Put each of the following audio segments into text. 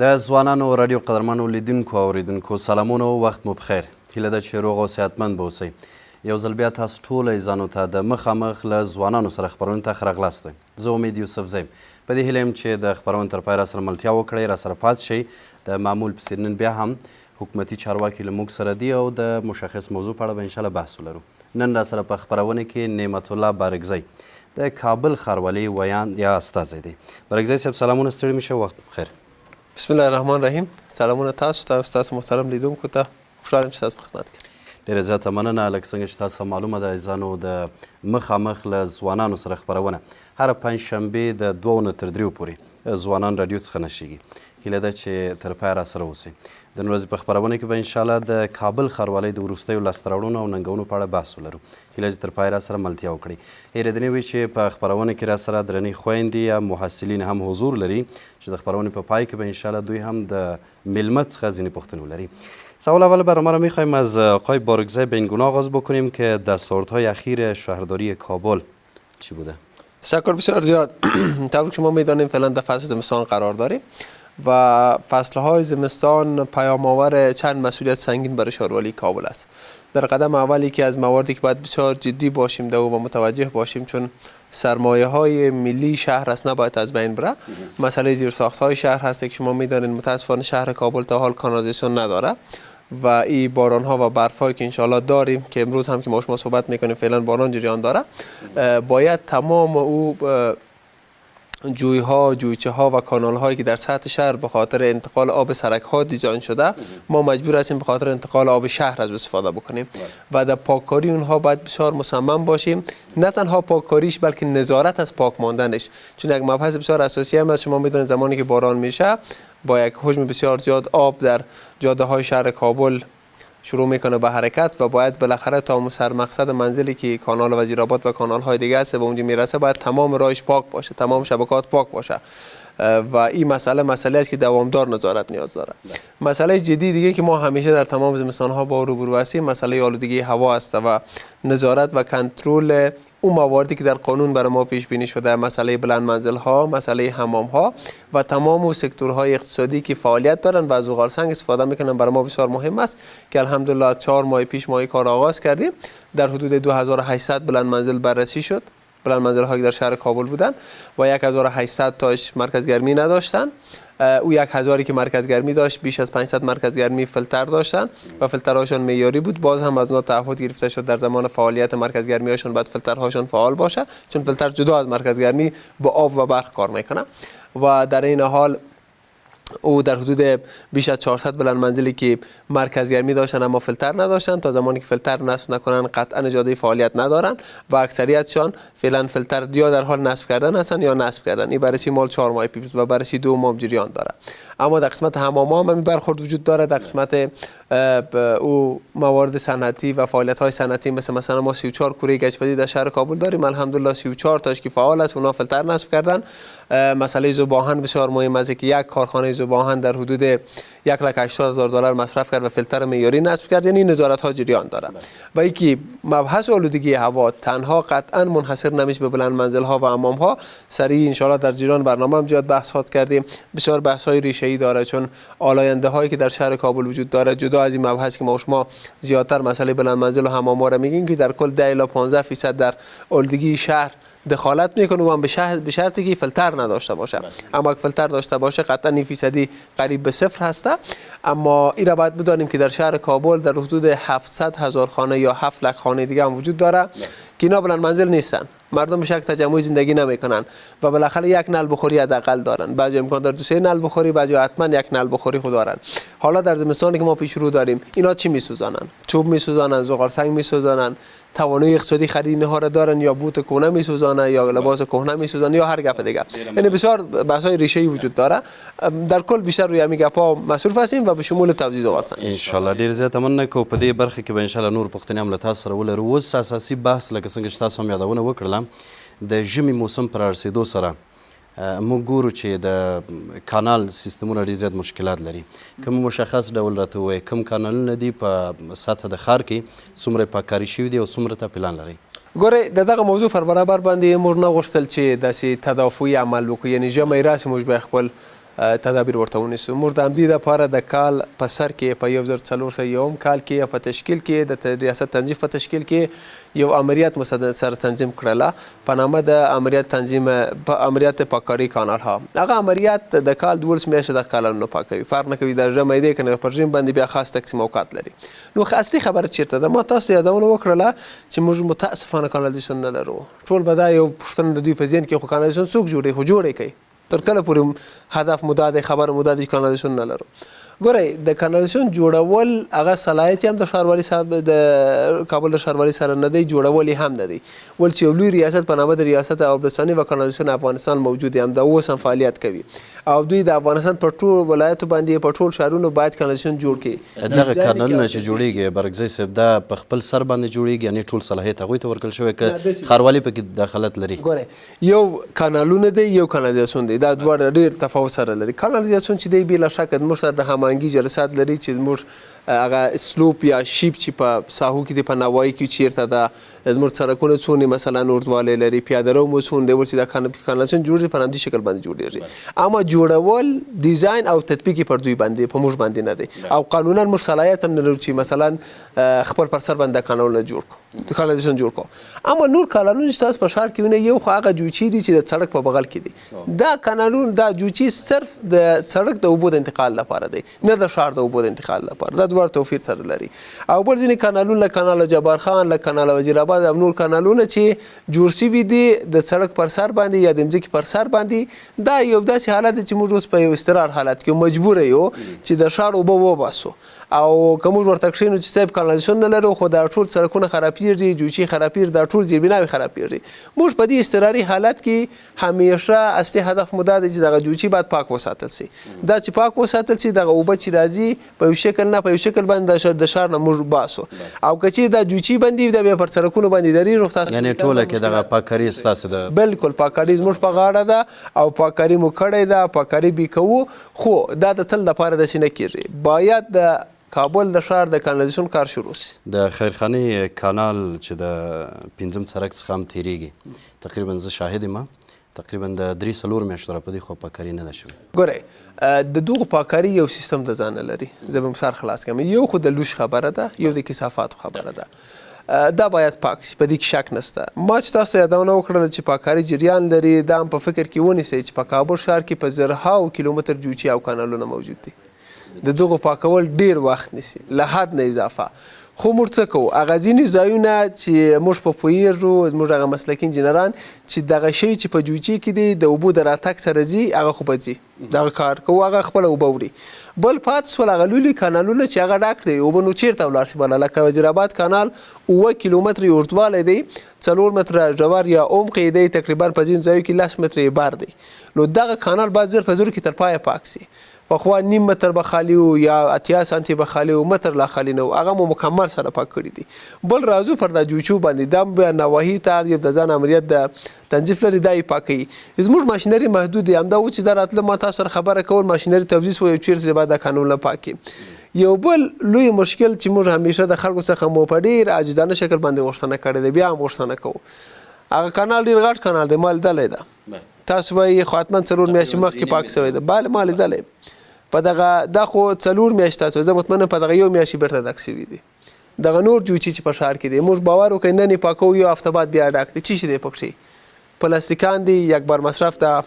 د ځوانانو رادیو قدرمنو لیدونکو او اوریدونکو سلامونه او وخت مو بخیر. هیله ده چې روغ او صحتمند به اوسئ. یو ځل بیا تاسو ټوله ځانو ته د مخامخ له ځوانانو سره خپرونې ته ښه راغلاست. زه امید یوسف زیم په دې هیله یم چې د خپرونې تر پای راسره ملتیا وکړئ، راسره پاتې شئ. د معمول په څېر نن بیا هم حکومتي چارواکي له موږ سره دي او د مشخص موضوع په اړه به انشاءالله بحث ولرو. نن راسره په خپرونه کې نعمت الله بارکزی د کابل ښاروالۍ ویاند یا استازی دی. بارکزی صاحب سلامونه، ستړي مه شئ، وخت بخیر. بسم الله الرحمن الرحیم. سلامونه تاسو ته، ستاسو محترم لیدونکو ته. خوشحال یم چې تاسو په خدمت کې. ډېره زیاته مننه. لکه څنګه چې تاسو معلومه ده عزیزانو، د مخامخ له ځوانانو سره خپرونه هره پنجشنبې د 2 نه تر 3 پورې ځوانان راډیو څخه نشیږي. هیله ده چې تر پایه راسره اوسئ. د نن ورځې په خپرونه کې به انشاءالله د کابل ښاروالۍ د وروستیو لاسته راوړنو او ننګونو په اړه بحث ولرو. هیله چې تر پایه راسره ملتیا وکړئ. هیره دې نه وي چې په خپرونه کې راسره درنې خویندې یا محصلین هم حضور لري چې د خپرونې په پای کې به انشاءالله دوی هم د میلمه څخه ځینې پوښتنې ولري. سوال اول برای ما را میخوایم از آقای بارکزی به این گونه آغاز بکنیم که دستاوردهای اخیر شهرداری کابل چی بوده؟ تشکر بسیار زیاد. طبعا شما میدانیم فعلا در فصل زمستان قرار داریم و فصلهای زمستان پیام‌آور چند مسئولیت سنگین برای شهروالی کابل است. در قدم اولی که از مواردی که باید بسیار جدی باشیم و متوجه باشیم، چون سرمایه های ملی شهر است نباید از بین بره. مسئله زیرساخت های شهر هست که شما میدانید متاسفانه شهر کابل تا حال کانالیزاسیون نداره و این باران ها و برف هایی که انشالله داریم که امروز هم که ما شما صحبت میکنیم فعلا باران جریان داره، باید تمام او جوی ها، جویچه ها و کانال هایی که در سطح شهر به خاطر انتقال آب سرک ها دیزاین شده، ما مجبور هستیم به خاطر انتقال آب شهر از استفاده بکنیم و در پاککاری اونها باید بسیار مصمم باشیم. نه تنها پاککاریش بلکه نظارت از پاک ماندنش، چون یک مبحث بسیار اساسی هم است. شما میدونید زمانی که باران میشه با یک حجم بسیار زیاد آب در جاده های شهر کابل شروع میکنه به حرکت و باید بالاخره تا سر مقصد منزلی که کانال وزیرآباد و کانال های دیگه است به اونجا میرسه باید تمام راهش پاک باشه، تمام شبکات پاک باشه و این مسئله است که دوامدار نظارت نیاز داره. مسئله جدی دیگه که ما همیشه در تمام زمستان ها با روبرو هستیم مسئله آلودگی هوا است و نظارت و کنترل اون مواردی که در قانون برای ما پیش بینی شده، مسئله بلند منزل ها، مسئله حمام ها و تمام اون سکتورهای اقتصادی که فعالیت دارن و از زغال سنگ استفاده میکنن برای ما بسیار مهم است که الحمدلله 4 ماه پیش ما این کار آغاز کردیم. در حدود 2800 بلند منزل بررسی شد، بلند منزل هایی در شهر کابل بودن و 1800 تاش مرکز گرمی نداشتن. او 1000 که مرکز گرمی داشت بیش از 500 مرکز گرمی فیلتر داشتن و فیلترهاشون معیاری بود. باز هم از اونها تعهد گرفته شد در زمان فعالیت مرکز گرمی هاشون باید فیلترهاشون فعال باشه، چون فیلتر جدا از مرکز گرمی با آب و برق کار میکنه. و در این حال او در حدود بیش از 400 بلند منزلی که مرکز گرمی داشتن اما فیلتر نداشتن، تا زمانی که فیلتر نصب نکنن قطعا اجازه فعالیت ندارن و اکثریتشان فعلا فیلتر یا در حال نصب کردن هستن یا نصب کردن. این بررسی مال 4 ماه پیش و بررسی 2 ماه جریان داره. اما در قسمت حمام‌ها هم برخورد وجود داره. در قسمت او موارد صنعتی و فعالیت‌های صنعتی مثلا ما 34 کوره گچ‌پزی در شهر کابل داریم، الحمدلله 34 تاش که فعال است، اونها فیلتر نصب کردن. مسئله ذوب‌آهن بسیار مهم است که یک کارخانه ذوب‌آهن در حدود 1,80,000 دلار مصرف کرد و فیلتر معیاری نصب کرد، یعنی نظارت‌ها جریان داره. و اینکه مبحث آلودگی هوا تنها قطعا منحصر نمیشه به بلند منزل‌ها و حمام‌ها. سریع ان شاءالله در جریان برنامه هم زیاد بحثات کردیم. بسیار بحث‌های ریشه‌ای داره، چون آلاینده هایی که در شهر کابل وجود داره جدا از این مبحث که ما شما زیادتر مسئله بلند منزل و حمام‌ها را میگیم که در کل 10 الی 15% در آلودگی شهر دخالت میکنه و به شرطی که فیلتر نداشته باشه. اما اگه فیلتر داشته باشه قطعا این فیصدی قریب به 0 هست. اما این را باید بدانیم که در شهر کابل در حدود 700,000 خانه یا 7 لک خانه دیگه هم وجود داره که اینا بلند منزل نیستن. مردم به شکل تجمعی زندگی نمیکنن و بالاخره یک نل بخوری حداقل دارن. بعضی امکان داره 2-3 نل بخوری، بعضی حتما یک نل بخوری خود دارن. حالا در زمستانی که ما پیش رو داریم اینا چی میسوزانن؟ چوب میسوزانن، زغال سنگ میسوزانن، توانایی اقتصادی خرید اینها را دارن یا بوت کهنه میسوزانن یا لباس کهنه میسوزانن یا هر گپ دیگه. یعنی بسیار بحث‌های ریشه‌ای وجود داره. در کل بیشتر روی همین گپ‌ها مصروف هستیم و به شمول توزیع زغال سنگ ان شاء الله. ډیر زیات مننه کو په دې برخه کې به ان شاء الله نور پښتني هم له تاسو سره ولرو. اوس اساسي بحث لکه څنګه چې تاسو هم یادونه وکړله د ژمي موسم پر رسیدو سره موږ ګورو چې د کانال سیستمونه ډېر زیات مشکلات لري. کوم مشخص ډول راته ووایي کوم کانالونه دي په سطح د ښار کې څومره پاککاري شوي دي او څومره ته پلان لرئ؟ ګورې د دغه موضوع پر برابر باندې موږ نه غوښتل چې داسې تدافعي عمل وکړو، یعنې ژمی راسي موږ به خپل تدابیر ورته ونیسو. موږ د همدې دپاره د کال په سر کې په 1401 کال کې په تشکیل کې د ریاست تنظیف په تشکیل کې یو امریت سره تنظیم کړله په نامه د امریت تنظیم امریت پاککاري کانال ها. هغه امریت د کال 12 میاشتې د کانالونو پاکوي، فرق نه کوي د ژمي دی که نه په ژمي باندې بیا خاص تقسیم اوقات لري. نو اصلي خبره چیرته ده؟ ما تاسو یادونه وکړله چې موږ متاسفانه کانالیزاسیون نه لرو. ټول به دا یو پوښتنه د دوی په ذهن کې خو کانالیزاسیون څوک جوړوي؟ خو جوړ یې کوي. تر کله پورې هدف مو دا دی، خبره مو دا دی چې کانالیزاسیون نه لرو. ګورئ د کانالیزاسیون جوړول هغه صلاحیت هم د ښاروالي صاحب د کابل د ښاروالي سره نه دی، جوړول یې هم نه دی. ول چې یو لوی ریاست په نامه د ریاست آبرساني و کانالیزاسیون افغانستان موجود دی، همدا اوس هم فعالیت کوي او دوی د افغانستان په ټول ولایتو باندې په ټول ښارونو باید کانالیزاسیون جوړ کړي. دغه کانالونه چې جوړیږي برګزی صاحب دا په خپل سر باندې جوړیږي، یعنې ټول صلاحیت هغوی ته ورکړل شوی که ښاروالي پکې دخالت لري؟ ګورئ یو کانالونه دی یو کانالیزاسیون دی، دا دواړه ډېر تفاوت سره لري. کانالیزاسیون چې دی بلا شکه زموږ سره د هماهنګي جلسات لري چې زموږ هغه سلوپ یا شیپ چې په ساحو کې دی په نوایي کې چیرته ده زموږ سړکونه څونه مثلا اوږدوالی لري، پیاده رو مو څونه دی، ول چې دا کانالیزاسیون جوړېږي په همدې شکل باندې جوړېږي. اما جوړول ډیزاین او تطبیق یې پر دوی باندې په موږ باندې نه دی او قانونا موږ صلاحیت هم نه لرو چې مثلا خپل پر سر باندې کانالونه جوړ کړو، کانالیزاسیون جوړ کړو. اما نور کانالونه چې تاسو په ښار کې وینئ یو خو هغه جوچي دي چې د سړک په بغل کې دي. دا کانالونه دا جوچي صرف د سړک د اوبو د انتقال لپاره دی، نه د ښار د اوبو د انتقال لپاره. دا دواړه توفیر سره لري. او بل ځینې کانالونه لکه کانال جبار خان، لکه کانال وزیر آباد او نور کانالونه چې جوړ شوي دي د سړک پر سر باندې یا د ځمکې پر سر باندې، دا یو داسې حالت دی چې موږ اوس په یو اضطرار حالت کې مجبوره یو چې د ښار اوبه وباسو. او که موږ ورته کښېنو چې صاحب کانالیزاسیون نه لرو خو دا ټول سړکونه خرابېږي، جوچي خرابېږي، دا ټول زیربناوې خرابېږي. موږ په دې اضطراري حالت کې همیشه اصلي هدف مو دا دی چې دغه جوچي باید پاک وساتل سي. دا چې پاک وساتل سي دغه اوبه چې راځي په یو شکل نه په یو شکل باندې د ښار نه موږ باسو. او که چې دا جوچي بندي دا بیا پر سړکونو باندې دري رخصت، یعنې ټوله کې دغه پاککاري ستاسې ده؟ بالکل پاککاري زموږ په غاړه ده او پاککاري مو کړې ده، پاککاري به کوو. خو دا د تل لپاره داسې نه کېږي. باید د کابل د ښار د کانالیزاسیون کار شروع سي. د خیرخانې کانال چې د 5م سړک څخه هم تیریږي تقریبا زه شاهد یم تقریبا د 3-4 میاشتو را په دې خوا پاککاري نه ده شوې. ګورئ د دغو پاککاري یو سیستم د ځانه لري. زه به مثال خلاص کړم. یو خو د لوش خبره ده، یو د کثافاتو خبره ده. دا باید پاک شي، په دې کې شک نشته. ما چې تاسو یادونه وکړله چې پاککاري جریان لري، دا هم په فکر کې ونیسئ چې په کابل ښار کې په زرهاو کیلومتر جوچي او کانالونه موجود دي. د دغو پاکول ډیر وخت نیسي، له حد نه اضافه. خو موږ څه کوو؟ هغه ځینې ځایونه چې موږ په پوهېږو، زموږ هغه مسلکي انجینران چې دغه شی چې په جوچي کې دی د اوبو د راتګ سره ځي هغه خو به ځي، دغه کار کوو، هغه خپله اوبه وړي. بل پاتې شول هغه لولي کانالونه چې هغه ډک دی، اوبه نو چېرته ولاړ شي بله؟ لکه وزیر آباد کانال 9 کیلومتره یې اوږدوالی دی، 4 متره ژور یا عمق یې دی، تقریبا په ځینو ځایو کې 10 متره یې بر دی. نو دغه کانال باید زر په زرو کې تر پایه پاک سي. پخوا 1.5 متر به خالي وو یا 80 سانتي به خالي وو، متر لا خالي نه وو، هغه مو مکمل سره پاک کړي دي. بل راځو پر دا جوچو باندې، دا بیا نواحي ته یو د ځان امریت د تنظیف لري، دا یې پاکوي. زموږ ماشینري محدود دی، همدا و چې زه راتله ما تاسو سره خبره کول ماشینري توزیع وو چیرته باید دا کانالونه پاک کړي. یو بل لوی مشکل چې موږ همیشه د خلکو څخه مو په ډېر عاجزانه شکل باندې غوښتنه کړې ده، بیا هم غوښتنه کوو. هغه کانال ډېر غټ کانال دی، ما لیدلی ده. تاسو وایي خو حتما 4 میاشتې مخکې پاک شوی ده. بله ما لیدلی په دغه دا خو 4 میاشتې تاسو زه مطمئنه په دغه یو میاشتې بیرته ډک شوي دي. دغه نور جوچي چې په ښار کې دی موږ باور وکړئ نن یې پاکوو یو هفته بعد بیا ډک دی. څه شي دی پکښې؟ پلاستیکان دي، یک بار مصرف ته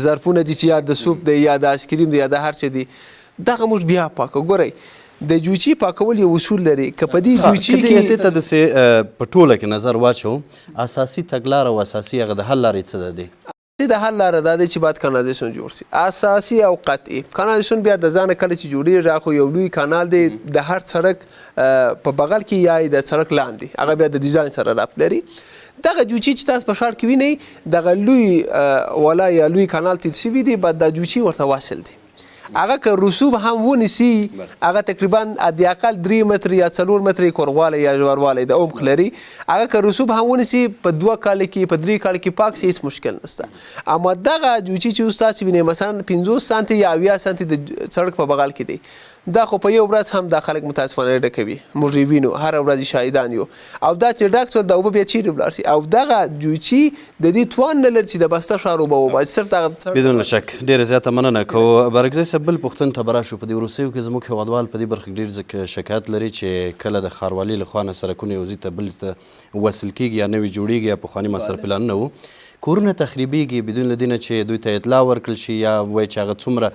ظرفونه دي چې یا د سوپ دی یا د آیسکریم دی یا د هر څه دي، دغه موږ بیا پاکو. ګورئ د جوچي پاکول یو اصول لري. که په دې جوچي کې دې ته داسې په ټوله کې نظر واچو، اساسي تګلاره او اساسي هغه د حل لارې څه ده دی؟ د حل لاره دا دی چې باید کانالیزاسیون جوړ شي، اساسي او قطعي. کانالیزاسیون بیا د ځانه کله چې جوړېږي خو یو لوی کانال دی د هر سړک په بغل کې یا د سړک لاندې، هغه بیا د ډیزاین سره ربط لري. دغه جوچي چې تاسو په ښار کې وینئ دغه لوی ولا یا لوی کانال تیل شوي دي، باید دا جوچي ورته واصل دي. هغه که رسوب هم ونیسي هغه تقریبا حداقل 3 متر یا 4 متر کوږوالی یا ژوروالی د عمق لري. هغه که رسوب هم ونیسي په 2 کال کې په 3 کال کې پاک شي، هېڅ مشکل نشته. اما دغه جوچي چې اوس تاسو وینئ مثلا 50 سانتي یا 80 سانتي د سړک په بغل کې دی، دا خو په یو ورځ هم دا خلک متاسفانه ډکوي موږ یې وینو هره ورځ شاهدان یو او دا چې ډک شول دا اوبه بیا چیرې ولاړ شي او دغه جوچي د دې توان نه لري چې د بسته ښار اوبه وباسي صرف دغه بدون شک ډېره زیاته مننه کوو بارګزی صاحب بل پوښتنې ته به راشو په دې وروستیو کې زموږ هېوادوال په دې برخه کې ډېر شکایت لري چې کله د ښاروالۍ له خوا نه سړکونه یو ځای ته بل ته وصل کېږي یا نوي جوړېږي یا پخواني مصرف پلانونه وو کورونه تخریبېږي بدون له دې نه چې دوی ته اطلاع ورکړل شي یا وایي چې هغه څومره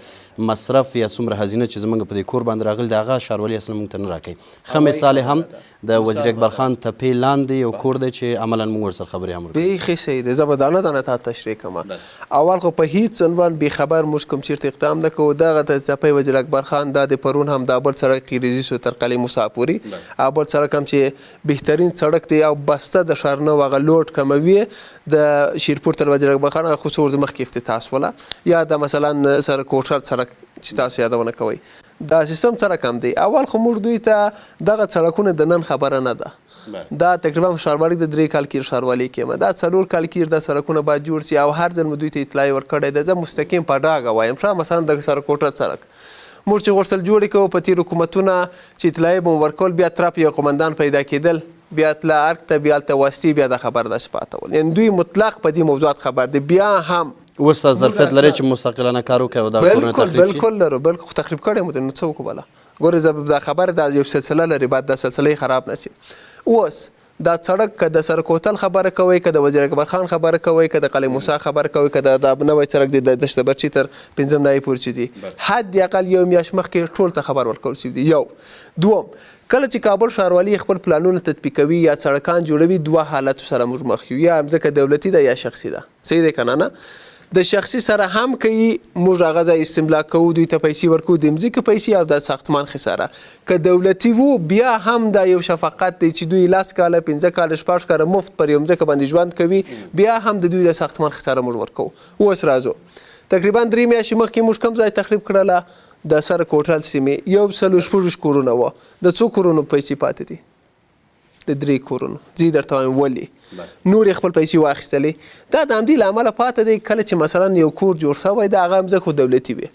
مصرف یا څومره هزینه چې زموږ په دې کور باندې راغلي د هغه ښاروالي اصلا موږ ته نه راکوي ښه مثال هم د وزیر اکبر خان تپې لاندې یو کور دی چې عملا موږ ورسره خبرې هم وکړو بیخي صحیح دی زه به دانه دانه تا تشریح کړم اول خو په هیڅ عنوان بېخبر موږ کوم چېرته اقدام نه کوو دغه د تپې وزیر اکبر خان دا د پرون هم دا بل سړک قیریزي سو تر قلعه موسی پورې او بل سړک هم چې بهترین سړک دی او بسته د ښار نه هغه لوډ کموي د شیرپور تر وزیر اکبر خان خو څو ورځې مخکې افتتاح شوله یا د مثلا سره کوټر سړک چې تاسو یادونه کوئ دا سیستم سړک هم دی اول خو موږ دوی ته دغه سړکونه د نن خبره نه ده دا تقریبا ښاروالي د 3 کال کې ښاروالي کې دا 4 کال کې د سړکونه باید جوړ شي او هر ځل مو دوی ته اطلاع ورکړې ده زه مستقیم په ډاګه وایم ښه مثلا د سرکوټر سړک موږ چې غوښتل جوړې کوو په تېرو حکومتونه چې اطلاعیې به مو ورکول بیا ترپ یو قمندان پیدا کېدل بیا تله ارګ ته بیا هلته وستي بیا د خبر داسې پاته ول یعنې دوی مطلق په دې موضوعات خبر دی بیا هم اوس تاسو ظرفیت لرئ چې مستقلانه کار وکړئ او دا کورونه تخریب شي بالکل لرو بالکل خو تخریب کړی مو دی نو څه وکړو بله ګورې دا خبره دا یو سلسله لري باید دا سلسله خراب نه شي اوس دا سړک که د سرکوتل خبره کوئ که د وزیر اکبر خان خبره کوئ که د قلعه موسی خبره کوئ که د نوی سړک دی د دشت برچي تر 5 نایي پورې چې دی حد اقل یو میاشت مخکې ټول ته خبر ورکول شوي دی یو دوم کله چې کابل ښاروالي خپل پلانونه تطبیقوي یا سړکان جوړوي دوه حالتو سره موږ مخ یو یا مځکه دولتي ده یا شخصي ده صحیح دی که نه د شخصي سره هم کوي موږ هغه ځای استملاک کوو دوی ته پیسې ورکوو د مځکې پیسې او د ساختمان خساره که دولتي وو بیا هم دا یو شفقت دی چې دوی 10 کاله 15 کاله 16 کاله مفت پر یو مځکه باندې ژوند کوي بیا هم د دوی د ساختمان خساره موږ ورکوو اوس راځو تقریبا 3 میاشتې مخکې موږ کوم ځای تخریب کړله د سرک هوټل سیمې یو 140 کورونه وه د څو کورونو پیسې پاتې دي د 3 کورونو زه درته وایم ولې نور یې خپل پیسې واخیستلې دا د همدې له امله پاته دی کله چې مثلا یو کور جوړ شوی ده هغه مځکه دولتي وي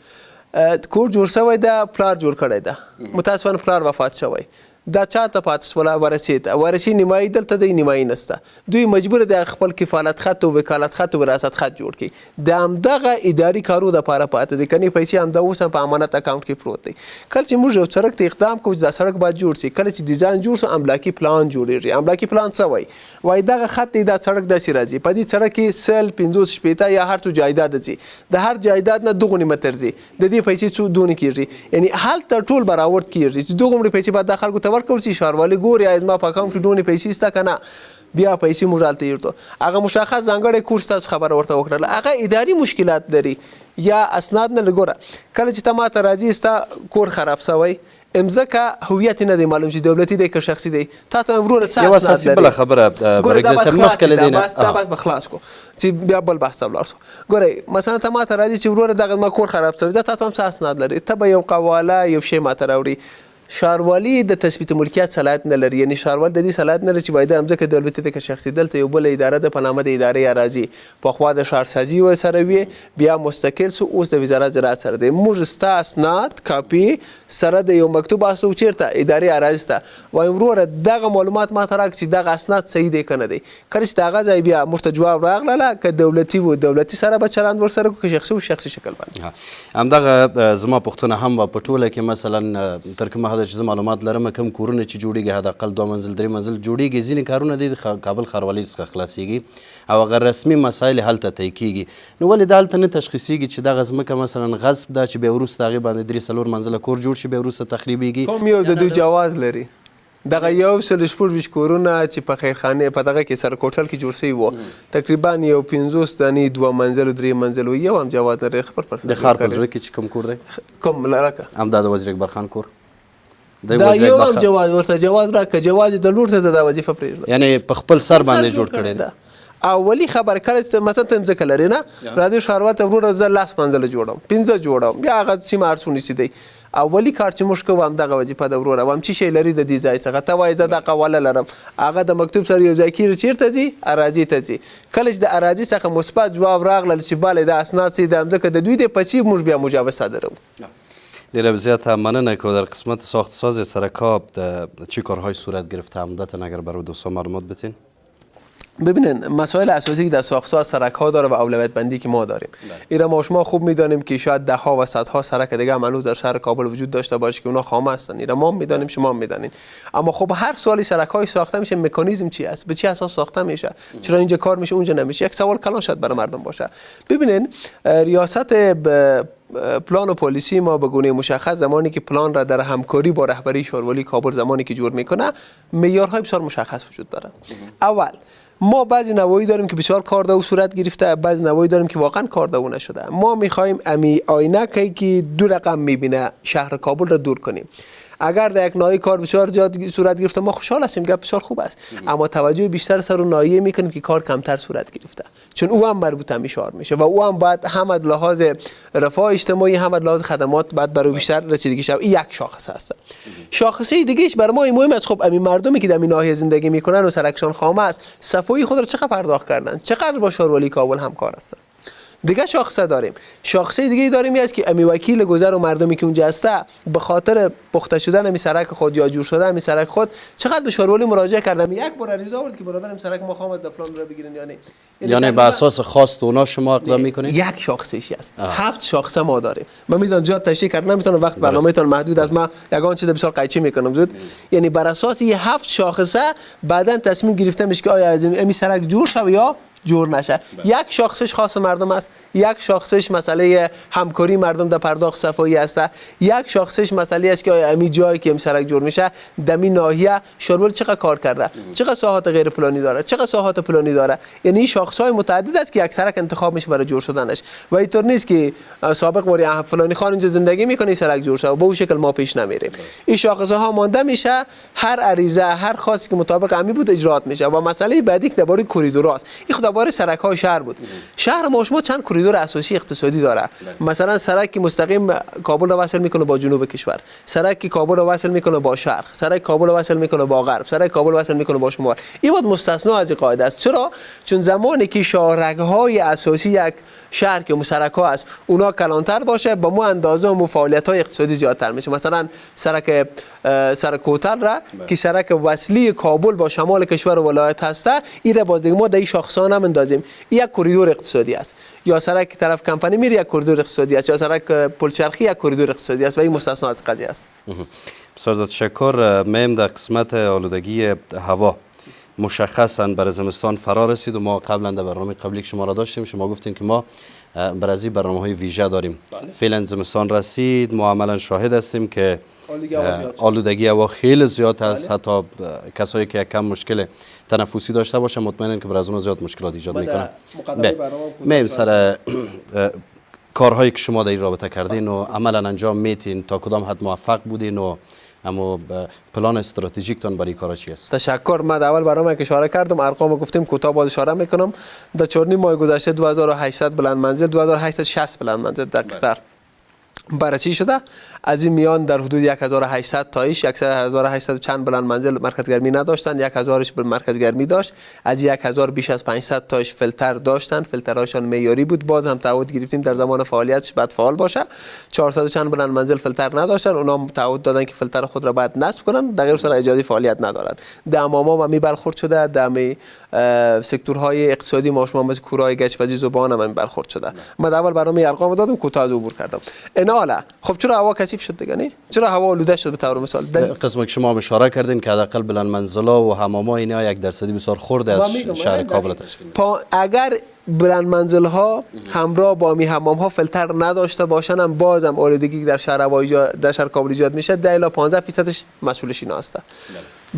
کور جوړ شوی ده پلار جوړ کړی ده متاسفانه پلار وفات شوی دا چاته پاتې شوله ورثې ته ورثې نیمایي دلته دی نیمایي نشته دوی مجبور دی خپل کفالت خط او وکالت خط او وراثت خط جوړ کړي د همدغه اداري کارو دپاره پاته دی کنې پیسې همدا اوس هم په امانت اکاونټ کې پروت دی کله چې موږ یو سړک ته اقدام کوو چې دا سړک باید جوړ شي کله چې ډیزاین جوړ شو املاکي پلان جوړېږي املاکي پلان څه وایي وایي دغه خط دی دا سړک داسې راځي په دې سړک کې سل 50 شپېته یا هر څو جایداد ځي د هر جایداد نه دغونې متر ځي د دې پیسې څو دونې کېږي یعنې هلته ټول برابر کېږي چې دغومرې پیسې باید دا خلکو ته ورکول شي ښاروالي ګوري آیا زما په اکاونټ کې دونې پیسې شته که نه بیا پیسې موږ هلته یوړو هغه مشخص ځانګړی کورس تاسو خبره ورته وکړله هغه اداري مشکلات لري یا اسناد نه لګوره کله چې ته ماته راځي ستا کور خراب شوی مځکه هویت نه دی معلوم چې دولتي دی که شخصي دی تا ته وروره څه یو اساسي بله خبره برګزی صاحب مخکې له دې نه دا بس به خلاص کو چې بیا بل بحث ته ولاړ شو ګورئ مثلا ته ماته راځي چې وروره دغه زما کور خراب شوی زه تا ته هم څه اسناد لري ته به یو قواله یو شی ماته راوړي ښاروالي د تثبیت ملکیت صلاحیت نه لري یعنې ښاروالي د دې صلاحیت نه لري چې باید مځکه دولتي ده که شخصي دلته یو بله اداره ده په نامه د ادارې اراضي پخوا د ښارسازي ورسره وي بیا مستقل سو اوس د وزارت زراعت سره دی موږ ستا اسناد کاپي سره د یو مکتوب اسو چیرته ادارې اراضي ته وایم وروره دغه معلومات ماته راکړه چې دغه اسناد صحیح دی که نه دی کله چې د هغه ځای بیا موږ ته جواب راغله که دولتي و دولتي سره به چلند ورسره کړو که شخصي و شخصي شکل باندې همدغه زما پوښتنه هم وه په ټوله کې مثلا تر کومه حده چې زه معلومات لرم کوم کورونه چې جوړېږي حد اقل 2 منزل 3 منزل جوړېږي ځینې کارونه دی د کابل ښاروالۍ څخه خلاصېږي او هغه رسمي مسایل هلته طی کېږي نو ولې دا هلته نه تشخیصېږي چې دغه ځمکه مثلا غصب ده چې بیا وروسته هغې باندې 3-4 منزله کور جوړ شي بیا وروسته تخریبېږي کوم یو د دوی جواز لري دغه یو 124 کورونه چې په خیرخانې په دغه کې سرکوټل کې جوړ شوي وو تقریبا یو 50 دانې 2 منزل 3 منزل یو هم جواز لري خبر پر د ښار په زړه کې چې کوم کور دی کوم لکه همدا د وزیر اکبر خان کور دا یو هم جواز ورته جواز راکړه جواز د لور څه دا وظیفه پرېږده یعنی په خپل سر باندې جوړ کړی دی اولی خبر کله مثلا ته مځکه لرې نه راځې ښاروال ته وروره زه 10 منزله جوړوم 15 جوړوم بیا هغه سیمه هر څونه چې دی اولی کار چې موږ کوو همدغه وظیفه ده وروره هم چې شی لري د دې ځای څخه ته وایې زه دا قواله لرم هغه د مکتوب سره یو ځای کېږي چېرته ځي اراضي ته ځي کله چې د اراضي څخه مثبت جواب راغلل چې بله دا اسناد چې د مځکه د دوی دی پسې موږ بیا مجوز صادروو ډیره بزیاته مننه که در قسمت ساخت ساز سرکا چه کارهای صورت گرفته عمدتا اگر برای دوستان معلومات بتین؟ ببینین مسائل اساسی که در ساخت‌ساز سرک ها داره و اولویت بندی که ما داریم اینا ما شما خوب میدانیم که شاید ده ها و صدها سرک دیگه هم هنوز در شهر کابل وجود داشته باشه که اونا خام هستن. اینا ما میدانیم، شما میدانین. اما خب هر سوالی سرک های ساخته میشه مکانیزم چی است، به چه اساس ساخته میشه، چرا اینجا کار میشه اونجا نمیشه، یک سوال کلان شاید برای مردم باشه. ببینین ریاست پلان و پالیسی ما به گونه مشخص زمانی که پلان را در همکاری با رهبری شارولی کابل زمانی که جور میکنه معیارهای بسیار مشخص وجود داره. اول ما بعضی نواحی داریم که بسیار کاردو صورت گرفته، بعضی نواحی داریم که واقعا کاردو نشده. ما میخوایم امی آینه که دو رقم میبینه شهر کابل را دور کنیم. اگر در یک ناحیه کار بسیار زیاد صورت گرفته ما خوشحال هستیم، گپ بسیار خوب است، اما توجه بیشتر سر اون ناحیه میکنیم که کار کمتر صورت گرفته، چون او هم مربوط به شهر میشه و او هم باید هم از لحاظ رفاه اجتماعی هم از لحاظ خدمات بعد برای بیشتر رسیدگی شود. این یک شاخص هست. شاخصه دیگهش برای ما مهم است. خب امی مردمی که در این ناحیه زندگی میکنن و سرکشان خامه است، صفایی خود را چقدر پرداخت کردن، چقدر با شارولی کابل همکار هستن. دیگه شاخصه داریم. شاخصه دیگه داریم است که امی وکیل گذر و مردمی که اونجا هسته به خاطر پخته شدن امی سرک خود یا جور شدن امی سرک خود چقدر به شارولی مراجعه کردم. یک بار عریضه آورد که برادرم سرک ما خامت در پلان رو بگیرن یا نه. یعنی به اساس خواست اونا شما اقدام میکنید؟ یک شاخصه‌ای است. 7 شاخصه ما داریم. من میدونم زیاد تشریح کردن نمیتونم، وقت برنامه‌تون محدود است. ما یگان چیز بسیار قیچی میکنم زود. یعنی بر اساس این 7 شاخصه بعداً تصمیم گرفته میشه که آیا از امی سرک جور شود یا جور نشه. یک شاخصش خاص مردم است، یک شاخصش مسئله همکاری مردم در پرداخت صفایی است، یک شاخصش مسئله است که آیا امی جایی که امی سرک جور میشه دمی ناحیه شارولی چقدر کار کرده، چقدر ساحات غیر پلانی داره، چقدر ساحات پلانی داره. یعنی این شاخص‌های متعدد است که یک سرک انتخاب میشه برای جور شدنش و اینطور نیست که سابق وری فلانی خان اینجا زندگی میکنه سرک جور شه و به اون شکل ما پیش نمیریم. این شاخص‌ها مانده میشه، هر عریضه هر خاصی که مطابق امی بود اجرات میشه. و مسئله بعدی که درباره کوریدور است، این درباره سرک های شهر بود. شهر ما شما چند کوریدور اساسی اقتصادی داره. مثلا سرک که مستقیم کابل را وصل میکنه با جنوب کشور، سرک که کابل را وصل میکنه با شرق، سرک کابل را وصل میکنه با غرب، سرک کابل را وصل میکنه با شمال. این بود مستثنا از این قاعده است. چرا؟ چون زمانی که شاهرگ های اساسی یک شهر که سرک ها است اونا کلانتر باشه با مو اندازه و فعالیت های اقتصادی زیادتر میشه. مثلا سرک کوتل را که سرک وصلی کابل با شمال کشور و ولایت هسته، این باز ما در این شاخصان هم اندازیم. یک کوریدور اقتصادی است. یا سرک طرف کمپانی میره یک کوریدور اقتصادی است، یا سرک پلچرخی یک کوریدور اقتصادی است و این مستثنا از قضیه است. بسیار تشکر. میم در قسمت آلودگی هوا مشخصا برای زمستان فرا رسید و ما قبلا در برنامه قبلی که شما را داشتیم شما گفتین که ما برای برنامه‌های ویژه داریم. فعلا زمستان رسید، ما عملا شاهد هستیم که آلودگی هوا خیلی زیاد است. حتی کسایی که کم مشکل تنفسی داشته باشه مطمئنن که برای از اون زیاد مشکلات ایجاد میکنه. میم سر کارهایی که شما در این رابطه کردین و عملا انجام میتین تا کدام حد موفق بودین و اما پلان استراتژیکتان برای کارا چی است؟ تشکر. من اول برنامه که اشاره کردم ارقام گفتیم کوتاه باز اشاره میکنم. در 4 ماه گذشته 2800 بلند منزل 2860 بلند منزل دقیق‌تر برای چی شده؟ از این میان در حدود 1800 تایش 1800 چند بلند منزل مرکز گرمی نداشتن، 1000ش به مرکز گرمی داشت. از 1000 بیش از 500 تایش فیلتر داشتن، فیلترهاشون معیاری بود. باز هم تعهد گرفتیم در زمان فعالیتش بعد فعال باشه. 400 چند بلند منزل فیلتر نداشتن، اونا تعهد دادن که فیلتر خود را بعد نصب کنن، در غیر صورت اجازه فعالیت ندارن. در اماما هم می برخورد شده، در سکتورهای اقتصادی ما شما مثل کورای گچ‌وزی زبان هم برخورد شده. من اول برنامه ارقام دادم کوتاه از عبور کردم. اینا خب چرا هوا کثیف شد دیگه نه؟ چرا هوا آلوده شد به طور مثال؟ قسمی که شما اشاره کردین که حداقل بلند منزلا و حماما اینا 1% بسیار خرد از شهر کابل تشکیل میده. اگر بلند منزل ها همراه با می حمام ها فیلتر نداشته باشن هم بازم آلودگی در شهر کابل ایجاد میشه. 10 الی 15% مسئولش اینا هست.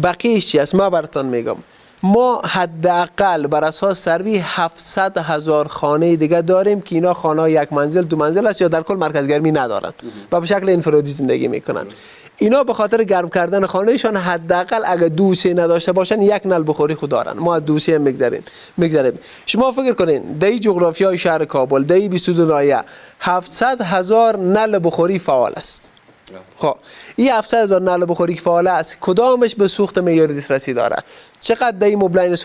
بقیه‌اش چی است؟ ما براتون میگم. ما حداقل بر اساس سروی 700,000 خانه دیگه داریم که اینا خانه یک منزل دو منزل است یا در کل مرکز گرمی ندارن و به شکل انفرادی زندگی میکنن. اینا به خاطر گرم کردن خانهشان حداقل اگه 2-3 نداشته باشن یک نل بخوری خود دارن. ما از 2-3 میگذریم. شما فکر کنین در جغرافیای شهر کابل در 22 ناحیه 700,000 نل بخوری فعال است. خب این 700,000 نعل بخاری که فعال است کدامش به سوخت معیاری دسترسی داره؟ چقدر دی مبلین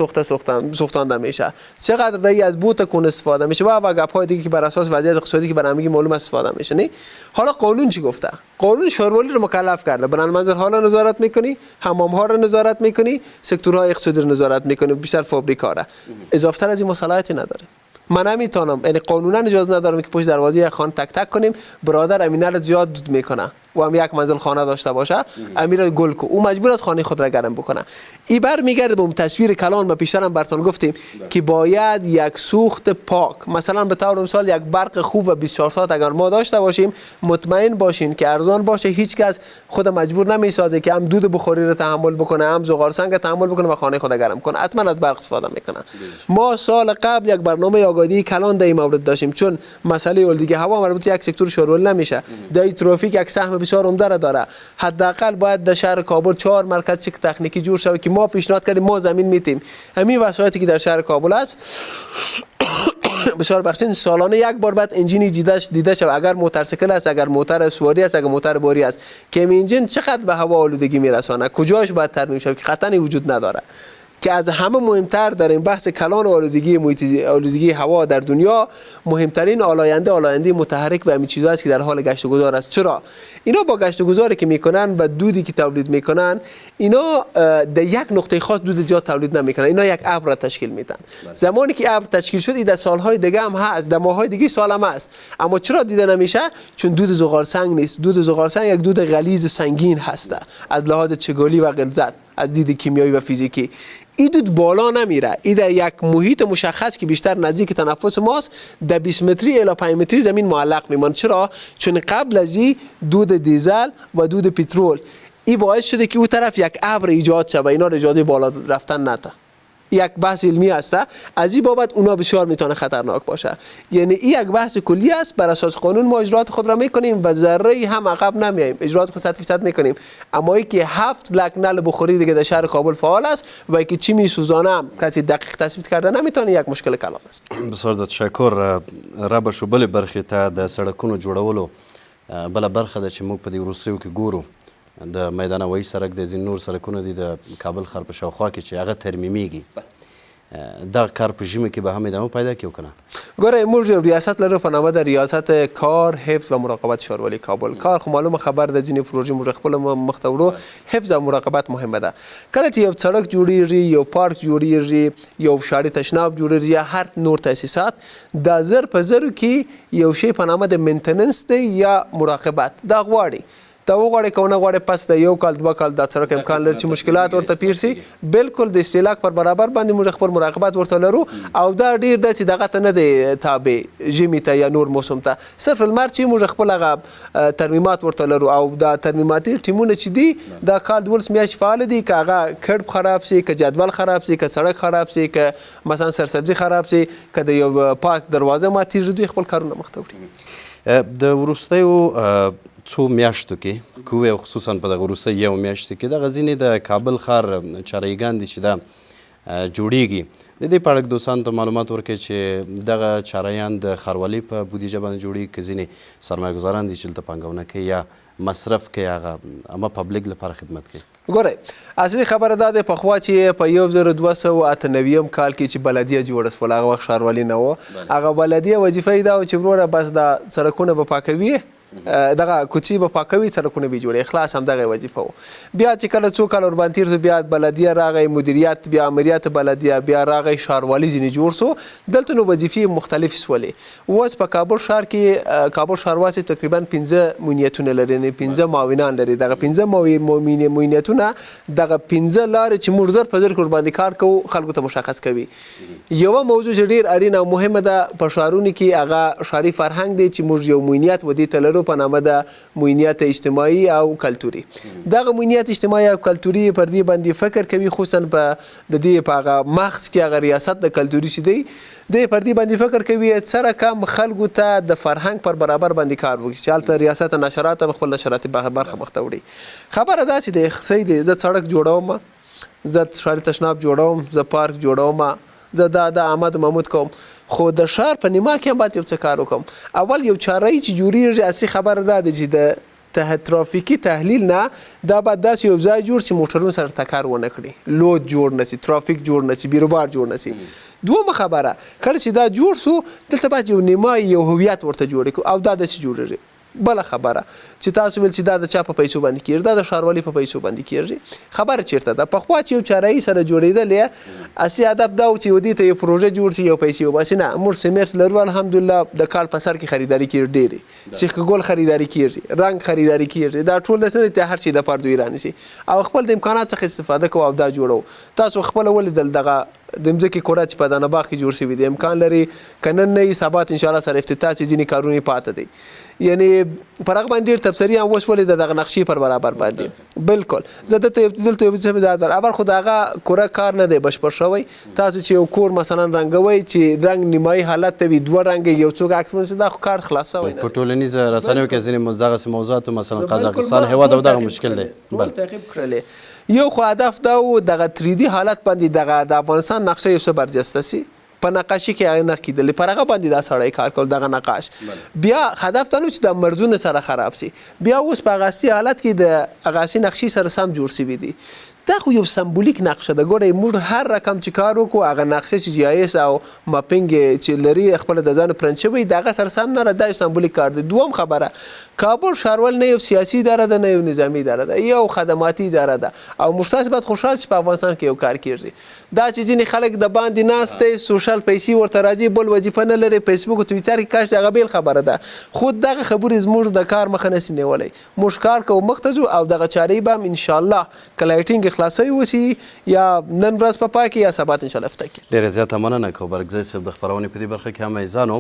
سوختانده میشه؟ چقدر دی از بوت کون استفاده میشه و گپ‌های دیگه که بر اساس وضعیت اقتصادی که برنامه‌ای معلوم استفاده میشه. نه حالا قانون چی گفته؟ قانون شاروالی رو مکلف کرده برای منظر حالا نظارت میکنی، حمام‌ها رو نظارت میکنی، سکتورهای اقتصادی رو نظارت میکنی، بیشتر فابریکا را. اضافه‌تر از این مصالحاتی نداره. من نمیتونم، یعنی قانونا اجازه ندارم که پشت دروازه یک خانه تک تک کنیم برادر امینه رو زیاد دود میکنه و هم یک منزل خانه داشته باشه امیر رو گل کو او مجبور است خانه خود را گرم بکنه. این بر میگرده به اون تصویر کلان ما پیشتر هم براتون گفتیم که باید یک سوخت پاک، مثلا به طور مثال یک برق خوب و 24 ساعت اگر ما داشته باشیم مطمئن باشین که ارزان باشه، هیچ کس خود مجبور نمیسازه که هم دود بخاری رو تحمل بکنه هم زغال سنگ رو تحمل بکنه و خانه خود گرم کنه، حتما از برق استفاده میکنه. ما سال قبل یک برنامه آگاهی کلان در این مورد داشتیم چون مسئله اولودگی هوا مربوط یک سکتور شورول نمیشه، در ترافیک یک سهم بسیار عمده را داره. حداقل باید در شهر کابل 4 مرکز چک تکنیکی جور شود که ما پیشنهاد کردیم، ما زمین میتیم همین وسایلی که در شهر کابل است بسیار بخشین سالانه یک بار بعد انجینی دیده شود، اگر موتورسیکل است، اگر موتور سواری است، اگر موتور باری است که این انجین چقدر به هوا آلودگی میرسانه، کجاش باید ترمیم شود که قطعا وجود نداره. که از همه مهمتر در این بحث کلان آلودگی هوا در دنیا مهمترین آلاینده متحرک و همین چیزا است که در حال گشت و گذار است. چرا؟ اینا با گشت و گذاری که میکنن و دودی که تولید میکنن اینا در یک نقطه خاص دود زیاد تولید نمیکنن، اینا یک ابر را تشکیل میدن. زمانی که ابر تشکیل شد این در سالهای دیگه هم هست، در ماهای دیگه سال هم هست، اما چرا دیده نمیشه؟ چون دود زغال سنگ نیست. دود زغال سنگ یک دود غلیظ سنگین هست از لحاظ چگالی و غلظت، از دید کیمیایی و فیزیکی. این دود بالا نمیره، این در یک محیط مشخص که بیشتر نزدیک تنفس ماست در 20 متری الی 5 متری زمین معلق میمونه. چرا؟ چون قبل از این دود دیزل و دود پترول این باعث شده که اون طرف یک ابر ایجاد شه و اینا اجازه بالا رفتن نده. یک بحث علمی است، از این بابت اونا بسیار میتونه خطرناک باشه. یعنی این یک بحث کلی است، بر اساس قانون ما اجرات خود را میکنیم و ذره هم عقب نمیاییم، اجرات خود 100% میکنیم. اما ای که 7 لک نل بخاری دیگه در شهر کابل فعال است و ای که چی میسوزانه کسی دقیق تثبیت کرده نمیتونه، یک مشکل کلان است. بسیار تشکر. رب شو بل برخه ته د سړکونو جوړولو بل برخه د چې موږ په دې وروستیو کې ګورو د میدان هوایي سړک د ځینې نور سړکونه دي د کابل ښار په شاوخوا کې چې هغه ترمیمیږي، دغه کار په ژمي کې به هم ادامه پیدا کړي کنه؟ ګوره موږ یو ریاست لرو په نامه د ریاست کار، حفظ و مراقبت ښاروالي کابل. کار خو معلومه خبر د ځینې پروژې موږ خپل مخ ته وړو. حفظ او مراقبت مهمه ده. کله چې یو سړک جوړیږي، یو پارک جوړیږي، یو ښاري تشناب جوړیږي، هر نور تاسیسات د زر په زرو کې یو شی په نامه د مینټننس دی یا مراقبت دا غواړي. ته وغواړې که ونه غواړې پس د 1 کال 2 کال دا سړک امکان لري چې مشکلات ورته پېښ شي، بالکل د استهلاک پر برابر باندې موږ خپل مراقبت ورته لرو او دا ډېر داسې دغه ته نه دی تابع ژمي ته یا نور موسم ته، صرف لمر چې موږ خپل هغه ترمیمات ورته لرو او دا ترمیماتي ټیمونه چې دي دا کال 12 میاشتې فعال دي. که هغه کړب خراب شي، که جدول خراب شي، که سړک خراب شي، که مثلا سرسبزي خراب شي، که د یو پارک دروازه ماتېږي، دوی خپل کارونه مخ ته وړي. د وروستیو څو میاشتو کې کوې او خصوصا په دغه وروستۍ یو میاشتې کې دغه ځینې د کابل ښار چارهیګان دي چې دا جوړیږي، د دې په اړه دوستانو ته معلومات ورکړئ چې دغه چارهیان د ښاروالۍ په بودیجه باندې جوړیږي که ځینې سرمایه ګزاران دي چې دلته پانګونه کوي یا مصرف کوي هغه اما پبلیک لپاره خدمت کوي؟ ګورئ اصلي خبره دا ده پخوا چې په 1298 کال کې چې بلدیه جوړه شوله هغه وخت ښاروالي نه وه، هغه بلدیه وظیفه یې دا وه چې وروره بس دا سړکونه به پاکوي، دغه کوڅې به پاکوي، سړکونه به یې جوړوي، خلاص همدغه وظیفه وه. بیا چې کله څو کال ورباندې تېر شو بیا بلدیه راغی، مدیریت، بیا امریت بلدیه، بیا راغی ښاروالي ځینې جوړ سو، دلته نو وظیفې مختلفې سولې. اوس په کابل ښار کې کابل ښاروال تقریبا 15 مؤنیتونه لري، یعنې 15 معاونان لري. دغه 15 مؤنیتونه دغه 15 لارې چې موږ زر په زر ورباندې کار کوو خلکو ته مشخص کوي. یوه موضوع چې ډېر اړینه او مهمه ده په ښارونو کې هغه ښاري فرهنګ دی چې موږ یو مؤنیت ودې ته لرو په نامه د مؤنیت اجتماعي او کلتوري. دغه مؤنیت اجتماعي او کلتوري پر دې باندې فکر کوي، خصوصا په د دې په هغه مغز کې هغه ریاست د کلتوري چې دی دی پر دې باندې فکر کوي څه رقم خلکو ته د فرهنګ پر برابر باندې کار وکړي چې هلته ریاست نشرات هم خپل نشراتي برخه مخ ته وړي. خبره داسې دی صحیح دی، زه سړک جوړوم، زه ښاري تشناب جوړوم، زه پارک جوړوم، زه دا آمد محمود کوم، خو د ښار په نیمه کې هم باید یو څه کار وکړم. اول یو چارهیي چې جوړیږي اصلي خبره دا ده چې د ترافیکی تحلیل نه دا بعد داس یو ځای جوړ چې موټرونه سره ټکر ونه کړي، لود جوړ نشي، ترافیک جوړ نشي، بیروبار جوړ نشي. دومره خبره کله چې دا جوړ سو دلته باید یو نیمه یو هویت ورته جوړ کړو او دا داسې جوړېږي. بله خبره چې تاسو ویل چې دا د چا په پیسو باندې کېږي، دا د ښاروالۍ په پیسو باندې کېږي. خبره چېرته ده؟ پخوا چې یو چارهایي سره جوړېدل یې اصلي هدف دا و چې یو دې ته یو پروژه جوړ شي، یو پیسې وباسي. نه، موږ سیمنټ لرو الحمدلله، د کال په سر کې خریداري کېږي ډېرې، سیخ ګل خریداري کېږي، رنګ خریداري کېږي. دا ټول داسې نه دي هر شي د پردو ایران شي او خپل د امکانات څخه استفاده کوو او دا جوړو. تاسو خپله ولیدل دغه د مځکې کره چې په دانه باغ کې جوړ شوي دي، امکان لري که نن نه وي سبا انشاءالله سره افتتاح شي، ځینې کارونه پاته دي. یعنې پر هغه باندې ډېر تبصرې هم اوس ولیده دغه نقشې پر برابر باندې. بالکل زه دلته یو څه وضاحت اول خو د هغه کره کار نه دی بشپړ شوی. تاسو چې یو کور مثلا رنګوئ چې رنګ نیمایي حالت ته وي، دوه رنګه یو څوک عکس ونیسي، دا خو کار خلاص شوی نه. په ټولنیزو رسنیو کې ځینې دغسې موضوعاتو مثلا قزاقستان هېواد او دغه مشکل دی. تعقیب کړلې. یو خو هدف دا و دغه 3D حالت باندې دغه د افغانستان نقشه یو څه برجسته سي، په نقاشي کې هغه نه کېدلې، پر هغه باندې دا سړی کار کول دغه نقاش. بیا هدف دا نه چې د مرزونه سره خراب سي، بیا اوس په هغه اصلي حالت کې د هغه اصلي نقشې سره سم جوړ سوي دي. دا خو یو سمبولیک نقشه ده. ګورئ موږ هر رقم چې کار وکړو هغه نقشه چې جی آی اس او ماپینګ چې لري خپله د ځان پرنټ شوی د هغه سره سم نه ده. دا یو سمبولیک کار دی. دوم خبره، کابل ښاروال نه یو سیاسي اداره ده نه یو نظامي اداره ده، یو خدماتي اداره ده او موږ تاسې باید خوشحال چې په افغانستان کې یو کار کېږي. دا چې ځینې خلک د باندې ناست دی، سوشل پیسې ورته راځي، بل وظیفه نه لري، فیسبوک او ټویټر کې کاش هغه بېل خبره ده. خو دغه خبرې زموږ د کار مخه نشي نیولی. موږ کار کوو، مخ ته ځو او دغه چارې به هم انشاءالله که لایټینګ خلاصوي وسي یا نن ورځ په پای کې یا سبا انشاءالله افتتاح کړي. ډېره زیاته مننه کوبرګزی صاحب. د خپرونې په دې برخه کې هم ایزانو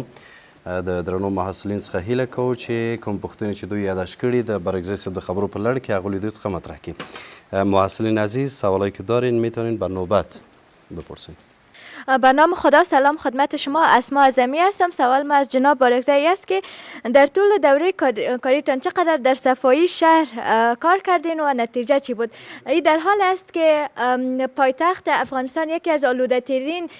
د درنو محصلین څخه هیله کوو چې کوم پوښتنې چې دوی یادداشت کړي د برگزی صاحب د خبرو په لړ کې هغو له دوی څخه مطرح کړي. محصلین عزیز، سوالایی که دارین میتونین بر نوبت بپرسین. به نام خدا، سلام خدمت شما. اسما اعظمی هستم. سوال ما از جناب بارگزی است که در طول دوره کاریتان چقدر در صفایی شهر کار کردین و نتیجه چی بود؟ این در حال است که پایتخت افغانستان یکی از آلوده ترین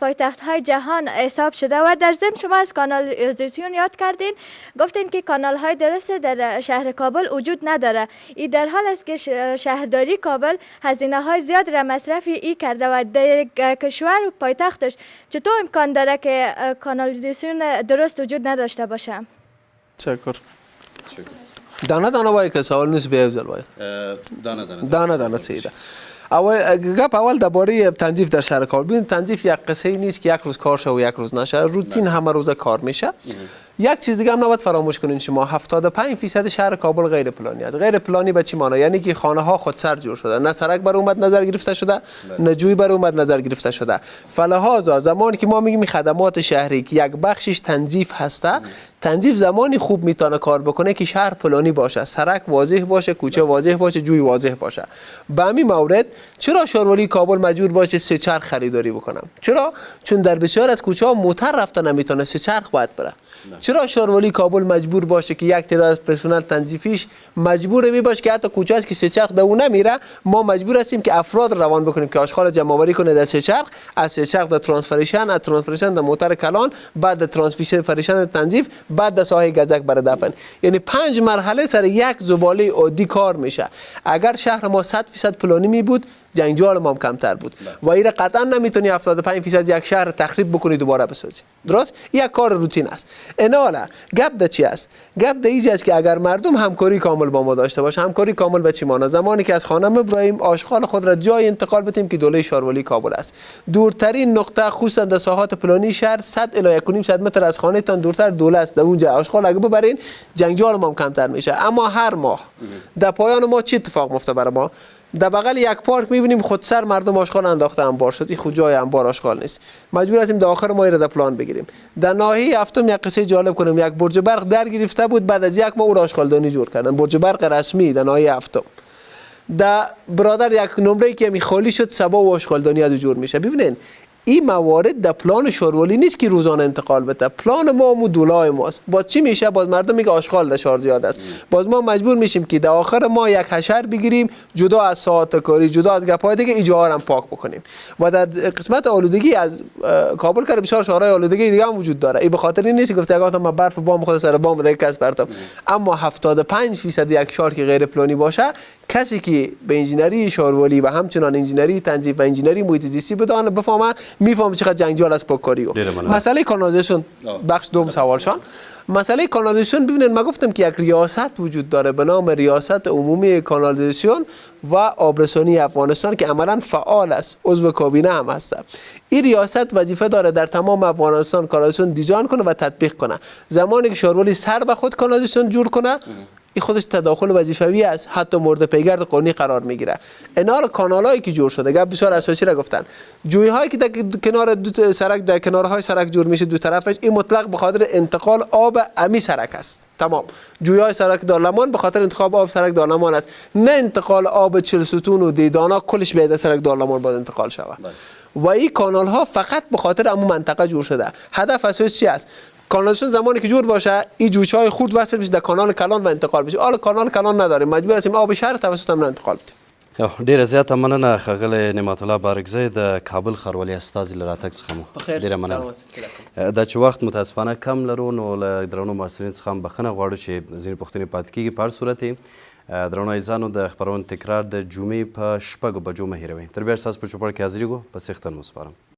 پایتخت های جهان حساب شده و در ضمن شما از کانالیزاسیون یاد کردین، گفتین که کانال های درست در شهر کابل وجود نداره. این در حال است که شهرداری کابل هزینه های زیاد را مصرف ای کرده و در کشور پایتختش چطور امکان داره که کانالیزاسیون درست وجود نداشته باشه؟ شکر. دانه دانه وای که سوال نیست بیا افضل وای. دانه دانه سیده. اول درباره تنظیف در شهر کابل. ببین تنظیف یک قصه نیست که یک روز کار شه و یک روز نشه، روتین همه روزه کار میشه. یک چیز دیگه هم نباید فراموش کنین شما، 75% شهر کابل غیر پلانی است. غیر پلانی به چی معنی؟ یعنی که خانه ها خودسر جور شده، نه سرک بر اومد نظر گرفته شده، نه جوی بر اومد نظر گرفته شده. فلهذا زمانی که ما میگیم خدمات شهری که یک بخشش تنظیف هسته، تنظیف زمانی خوب میتونه کار بکنه که شهر پلانی باشه، سرک واضح باشه، کوچه واضح باشه، جوی واضح باشه. به همین مورد چرا ښاروالي کابل مجبور باشه سه چرخ خریداری بکنم؟ چرا؟ چون در بسیار از کوچه ها موتر رفته نمیتونه، سه چرخ باید بره. چرا ښاروالي کابل مجبور باشه که یک تعداد از پرسنل تنظیفیش مجبور می باشه که حتی کوچه است که سه چرخ در اون نمیره، ما مجبور هستیم که افراد روان بکنیم که آشغال جمع آوری کنه در سه چرخ، از سه چرخ در ترانسفریشن، از ترانسفریشن در موتر کلان، بعد در ترانسفریشن در تنظیف، بعد در ساحه گزک برای دفن. یعنی 5 مرحله سر یک زباله عادی کار میشه. اگر شهر ما 100% پلانی می بود، جنجال ما هم کمتر بود و این قطعا نمیتونی 75% یک شهر تخریب بکنی دوباره بسازی. درست؟ یک کار روتین است. اینالا گپ د چی است؟ گپ د ایجی است که اگر مردم همکاری کامل با ما داشته باشه، همکاری کامل به چی معنی؟ زمانی که از خانم ابراهیم آشغال خود را جای انتقال بدیم که دوله ښاروالي کابل است، دورترین نقطه خصوصا در ساحات پلانی شهر 100 الی 1.5 متر از خانه تان دورتر دوله است. در اونجا آشغال اگه ببرین جنجال ما هم کمتر میشه. اما هر ماه در پایان ما چه اتفاق میفته برای ما؟ در بغل یک پارک میبینیم خودسر مردم آشغال انداخته انبار شد. این خود جای انبار آشغال نیست. مجبور هستیم در آخر ماه را پلان بگیریم. در ناحیه هفتم یک قصه جالب کنم، یک برج برق در گرفته بود، بعد از یک ماه او را آشغالدانی جور کردن. برج برق رسمی در ناحیه هفتم. در برادر یک نمره که می خالی شد، سبا و آشغالدانی از جور میشه. ببینین این موارد در پلان شاروالی نیست که روزانه انتقال بده. پلان ما دولای ماست. باز چی میشه؟ باز مردم میگه آشغال دشار زیاد است. باز ما مجبور میشیم که در آخر ما یک حشر بگیریم، جدا از ساعت کاری، جدا از گپ‌های دیگه، ایجاها هم پاک بکنیم. و در قسمت آلودگی از کابل کرد بسیار شهرهای آلودگی دیگه هم وجود داره. این به خاطر این نیست که گفته اگه ما برف بام خود سر بام دیگه کس برتم. اما 75% یک شهر که غیر پلانی باشه، کسی که به انجینری شهروالی و همچنان انجینری تنظیف و انجینری محیط زیستی بدانه بفهمه، میفهمه چقدر جنجال است پاککاری. مسئله کانالیزاسیون بخش دوم سوالشان. مسئله کانالیزاسیون ببینید، ما گفتم که یک ریاست وجود داره به نام ریاست عمومی کانالیزاسیون و آبرسانی افغانستان که عملا فعال است، عضو کابینه هم هست. این ریاست وظیفه داره در تمام افغانستان کانالیزاسیون دیزاین کنه و تطبیق کنه. زمانی که شهروالی سر به خود کانالیزاسیون جور کنه، این خودش تداخل وظیفوی است، حتی مورد پیگرد قانونی قرار میگیره. اینا کانالایی که جور شده، گپ بسیار اساسی را گفتن. جوی هایی که در کنار دو سرک، در کنارهای سرک جور میشه دو طرفش، این مطلق به خاطر انتقال آب امی سرک است. تمام. جوی های سرک دارلمان به خاطر انتخاب آب سرک دارلمان است، نه انتقال آب 40 ستون و دیدانا کلش به سرک دارلمان باید انتقال شود. و این کانال ها فقط به خاطر همون منطقه جور شده. هدف اساسی چی است؟ کانالیزاسیون زمانی که جور باشه، این جوچه‌های خود وصل میشه در کانال کلان و انتقال میشه. حالا کانال کلان نداریم، مجبور هستیم آب شهر توسط هم انتقال بدیم. ډیره زیاته مننه ښاغلی نعمت الله بارکزی د کابل ښاروالي استازي له راتګ څخه مو ډیره مننه. دا چې وخت متاسفانه کم لرو، نو له درنو محصلینو څخه هم بخښنه غواړو چې ځینې پوښتنې پاتې کېږي. په هر صورت درنو عزیزانو، د خپرونې تکرار د جمعې په 6 بجو مه هېروئ. تر بیا ستاسو په چوپړ کې حاضرېږو. په څښتن مو سپارم.